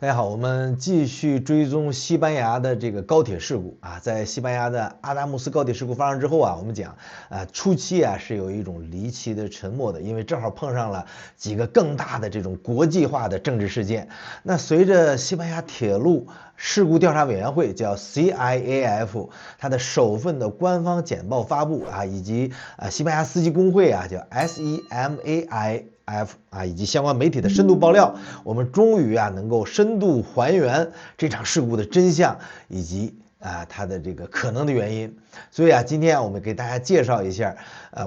大家好，我們繼續追蹤西班牙的這個高鐵事故啊，在西班牙的阿達姆斯高鐵事故發生之後啊，我們講初期啊是有一種離奇的沉默的，因為正好碰上了幾個更大的這種國際化的政治事件。那隨着西班牙鐵路事故調查委員會叫 CIAF 它的首份的官方簡報發布啊，以及西班牙司機工會啊叫 SEMAI。以及相關媒体的深度爆料，我們終於能夠深度還原這場事故的真相以及它的这個可能的原因。所以今天我們給大家介紹一下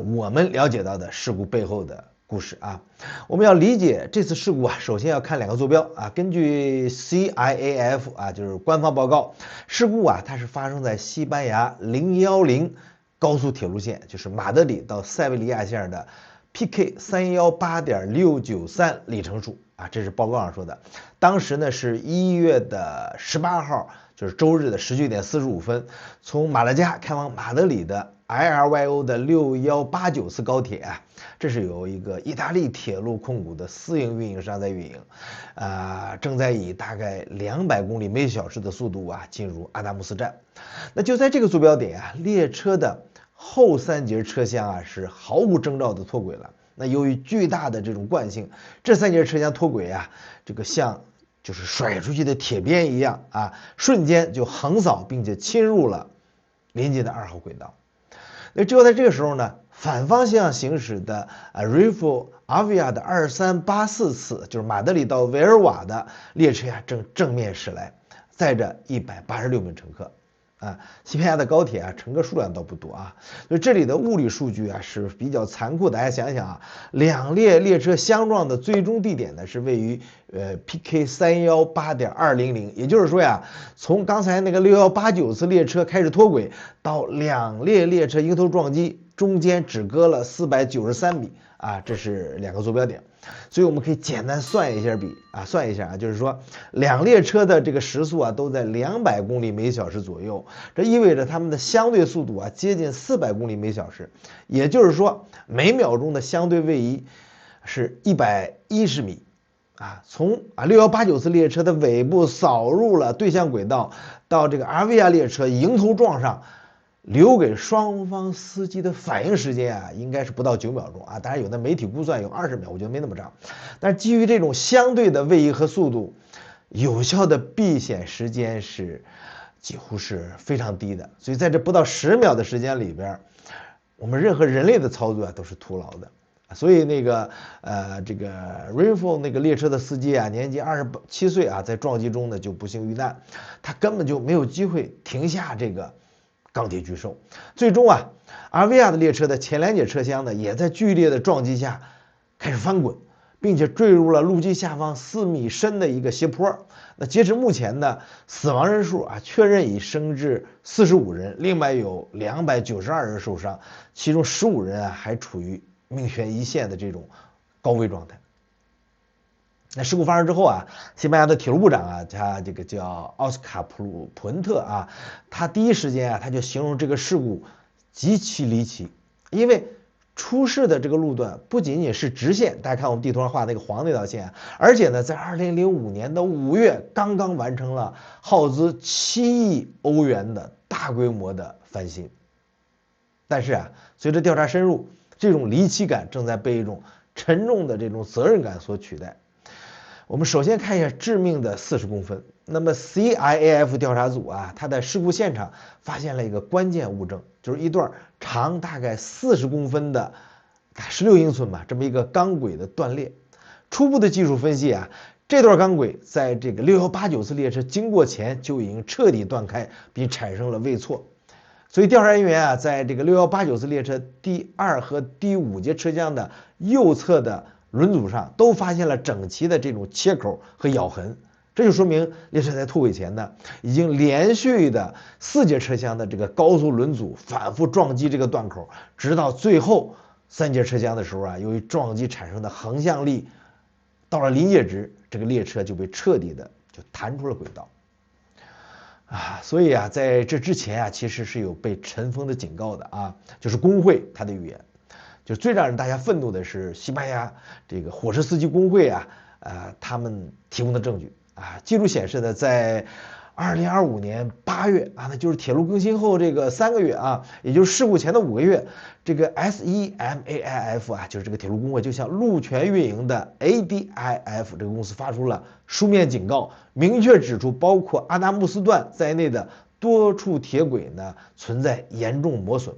我們了解到的事故背後的故事啊。我們要理解這次事故首先要看兩個坐標啊。根據 CIAF 就是官方報告，事故它是發生在西班牙010高速鐵路線，就是馬德里到塞維利亞線的。PK 318.693里程數啊，這是報告上說的。當時呢是1月18號，就是周日的19點45分，從馬拉加開往馬德里的 IRYO 的6189次高鐵這是由一個意大利鐵路控股的私營運營商在運營，正在以大概200公里每小時的速度進入阿達姆斯站。那就在這個坐標點列車的後3節車廂是毫無徵兆的脫軌了。那由於巨大的這種慣性，這3節車廂脫軌這個像就是甩出去的鐵鞭一樣瞬間就橫掃並且侵入了臨近的2號軌道。那只有在這個時候呢，反方向行駛的Renfe Avia 的2384次，就是馬德里到維爾瓦的列車正面駛來，載着186名乘客。西班牙的高鐵乘客數量倒不多所以這裡的物理數據是比較殘酷的。大家想想2列列車相撞的最終地點呢是位於PK 318.200，也就是說從剛才那個6189次列車開始脫軌到2列列車迎頭撞擊中間只隔了493米這是2個坐標點。所以我們可以簡單算一下就是說2列車的這個時速都在200公里每小時左右，這意味着它們的相对速度接近400公里每小時，也就是說每秒鐘的相对位移是110米從6189次列车的尾部掃入了對向軌道，到這個阿維亞列車迎頭撞上，留給雙方司機的反應時間應該是不到9秒鐘當然有的媒體估算有20秒，我覺得沒那麼長。但是基於這種相對的位移和速度，有效的避險時間是幾乎是非常低的。所以在這不到10秒的时間裡邊，我們任何人類的操作都是徒勞的。所以那個這個 Renfe 那個列車的司機年紀27歲在撞擊中呢就不幸遇難，他根本就沒有機會停下這個鋼鐵巨獸。最終阿維亞的列車的前2節車廂呢也在劇烈的撞擊下開始翻滾，並且墜入了路基下方4米深的一個斜坡。那截至目前呢，死亡人數確認已升至45人，另外有292人受傷，其中15人還處於命懸一線的這種高危狀態。那事故發生之後西班牙的鐵路部長他這個叫奧斯卡普恩特他第一時間他就形容這個事故極其離奇，因為出事的這個路段不僅僅是直線，大家看我們地圖上畫那個黃那條線，而且呢在2005年的5月剛剛完成了耗資7億歐元的大規模的翻新。但是隨着調查深入，這種離奇感正在被一種沉重的這種責任感所取代。我們首先看一下致命的40公分。那麼 CIAF 調查組它在事故現場發現了一個關鍵物證，就是一段長大概40公分的16英寸这麼一個鋼軌的斷裂。初步的技術分析這段鋼軌在這個6189次列車經過前就已經徹底斷開，並產生了位錯。所以調查人員在這個6189次列車第2和第5節車廂的右側的輪組上都發現了整齊的這種切口和咬痕，這就說明列車在脫軌前呢，已經連續的4節車廂的這個高速輪組反覆撞擊這個斷口，直到最後3節車廂的時候由於撞擊產生的橫向力到了臨界值，這個列車就被徹底的就彈出了軌道。所以在這之前其實是有被塵封的警告的就是工會他的預言。就最讓人大家憤怒的是西班牙這個火车司機工會他們提供的證據。啊，記錄顯示呢，在2025年8月啊，那就是鐵路更新後這個3個月啊，也就是事故前的5個月，這個 SEMAIF 啊，就是這個鐵路工會就向路權運營的 ADIF 這個公司發出了書面警告，明確指出包括阿達穆斯段在內的多處鐵軌呢存在嚴重磨損。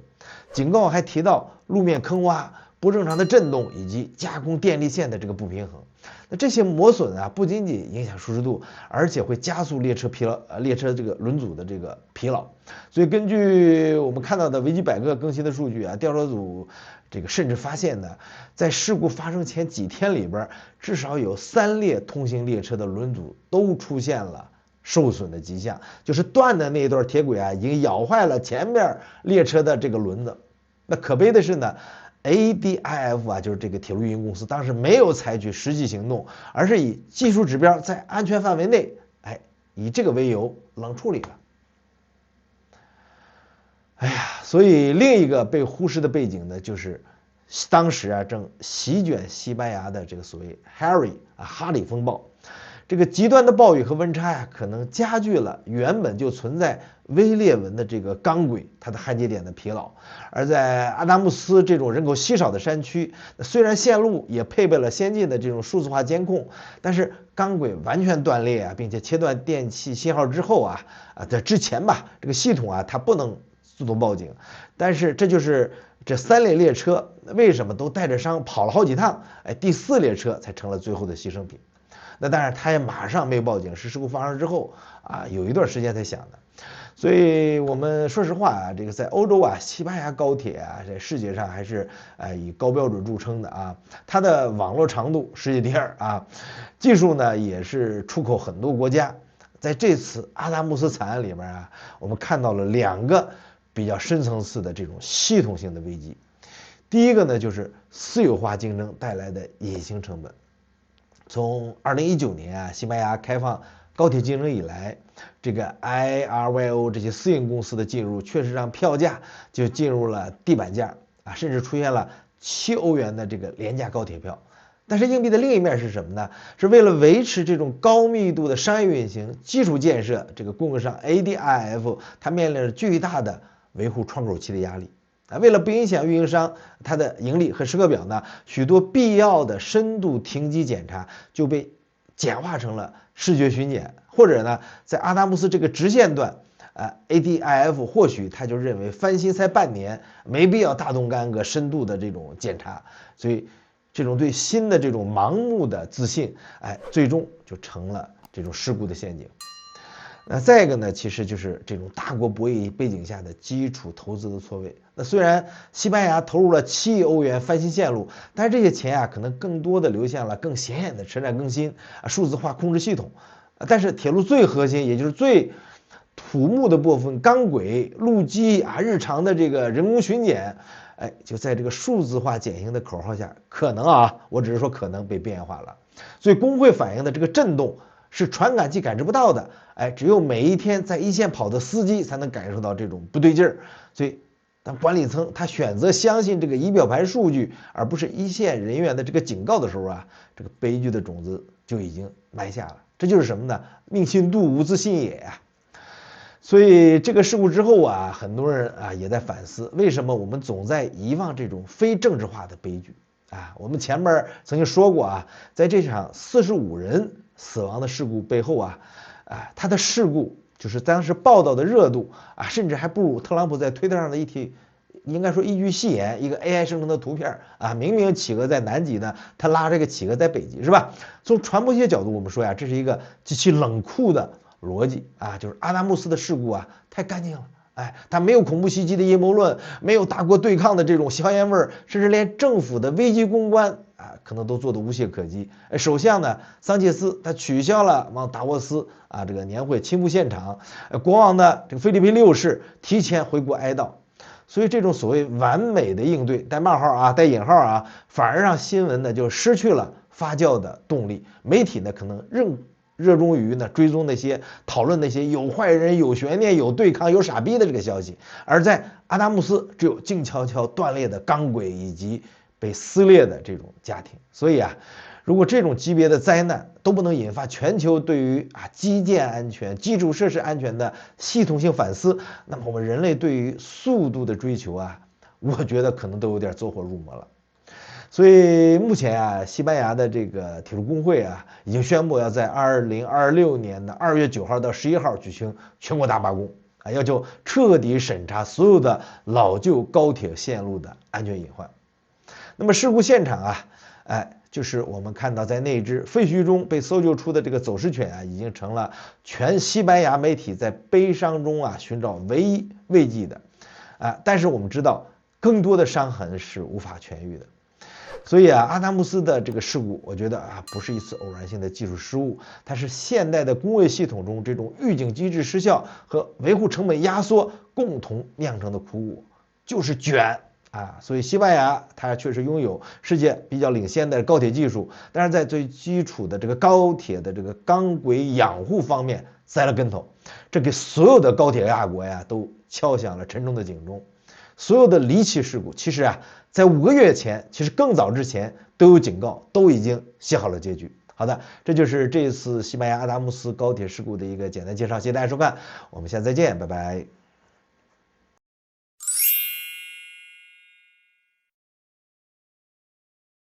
警告還提到路面坑洼、不正常的震動以及加工電力線的這個不平衡。那這些磨損啊，不僅僅影響舒適度，而且會加速列車疲勞，列車這個輪組的這個疲勞。所以根據我們看到的維基百科更新的數據啊，調查組這個甚至發現呢，在事故發生前幾天裡邊，至少有3列通行列車的輪組都出現了受損的跡象，就是斷的那一段鐵軌啊，已經咬壞了前面列車的這個輪子。那可悲的是呢，ADIF 啊，就是這個鐵路運營公司，當時沒有採取實際行動，而是以技術指標在安全範圍內，以這個為由冷處理了。哎呀，所以另一個被忽視的背景呢，就是當時啊正席捲西班牙的这個所謂 Harry 啊哈里風暴。這個極端的暴雨和溫差呀，可能加劇了原本就存在微裂紋的這個鋼軌它的焊接點的疲勞。而在阿達穆斯這種人口稀少的山區，雖然線路也配備了先進的這種數字化監控，但是鋼軌完全斷裂啊，並且切斷電氣信號之後在之前吧，這個系統啊它不能自動報警。但是這就是這3列列車為什麼都帶着傷跑了好幾趟，第4列車才成了最後的犧牲品。那當然，他也馬上沒有報警，是事故發生之後有一段時間才想的。所以我們說實話啊，這個在歐洲啊，西班牙高鐵啊，在世界上還是以高標準著稱的啊。它的網絡長度世界第2啊，技術呢也是出口很多國家。在這次阿達穆斯慘案裡面啊，我們看到了2個比較深層次的這種系統性的危機。第一個呢，就是私有化競爭帶來的隱形成本。從2019年啊，西班牙開放高鐵競爭以來，這個 IRYO 這些私營公司的進入，確實讓票價就進入了地板價啊，甚至出現了7歐元的這個廉價高鐵票。但是硬幣的另一面是什麼呢？是為了維持這種高密度的商業運行，基礎建設這個供應商 ADIF 它面臨着巨大的維護窗口期的壓力。為了不影響運營商它的盈利和時刻表呢，許多必要的深度停機檢查就被簡化成了視覺巡檢，或者呢，在阿達穆斯這個直線段，ADIF 或許他就認為翻新才半年，沒必要大動干戈深度的這種檢查，所以這種對新的這種盲目的自信，最終就成了這種事故的陷阱。那再一個呢，其實就是這種大國博弈背景下的基礎投資的錯位。那雖然西班牙投入了7億歐元翻新線路，但是這些錢啊，可能更多的流向了更顯眼的车站更新、數字化控制系統。但是鐵路最核心，也就是最土木的部分，鋼軌、路基日常的這個人工巡檢，就在這個數字化減刑的口號下，可能我只是說可能被邊緣化了。所以工會反映的這個震動是傳感器感知不到的，只有每一天在一線跑的司機才能感受到這種不對勁兒。所以當管理層他選擇相信这個儀表盤數據，而不是一線人員的這個警告的時候這個悲劇的種子就已經埋下了。這就是什麼呢？命信度無自信也呀。所以這個事故之後很多人也在反思，為什麼我們總在遺忘這種非政治化的悲劇我們前面曾經說過在這場45人死亡的事故背後它的事故就是當時報道的熱度甚至還不如特朗普在推特上的應該說一句戲言，一個 AI 生成的圖片明明企鵝在南極呢，他拉這個企鵝在北極，是吧？從傳播學角度我們說这是一個極其冷酷的邏輯就是阿達穆斯的事故太乾淨了，它沒有恐怖襲擊的陰謀論，沒有大國對抗的這種硝煙味，甚至連政府的危機公關可能都做得無懈可擊。首相呢，桑切斯他取消了往達沃斯這個年會親赴現場，國王的這個菲律賓6世提前回國哀悼。所以這種所謂完美的應對，帶冒號帶引號反而讓新聞呢就失去了發酵的動力。媒體呢可能熱衷於呢追蹤那些討論那些有壞人、有懸念、有對抗、有傻逼的這個消息，而在阿達穆斯只有靜悄悄斷裂的鋼軌以及被撕裂的這種家庭。所以如果这种級別的災難都不能引發全球對於基建安全、基礎設施安全的系統性反思，那麼我們人類對於速度的追求我覺得可能都有點走火入魔了。所以目前西班牙的這個鐵路工會已經宣布要在2026年的2月9號到11號舉行全國大罷工，要求徹底審查所有的老舊高鐵線路的安全隱患。那麼事故現場就是我們看到在那只廢墟中被搜救出的這個走失犬已經成了全西班牙媒體在悲傷中尋找唯一慰藉的但是我們知道更多的傷痕是無法痊癒的。所以阿達姆斯的這個事故，我覺得不是一次偶然性的技術失誤，它是現代的工業系統中這種預警機制失效和維護成本壓縮共同釀成的苦果，就是捲所以西班牙它確實擁有世界比較領先的高鐵技術，但是在最基礎的這個高鐵的這個鋼軌養護方面栽了跟頭，這給所有的高鐵大國都敲響了沉重的警鐘。所有的離奇事故其實在5個月前，其實更早之前都有警告，都已經寫好了結局。好的，這就是這次西班牙阿達姆斯高鐵事故的一個簡單介紹，謝謝大家收看，我們下次再見，拜拜。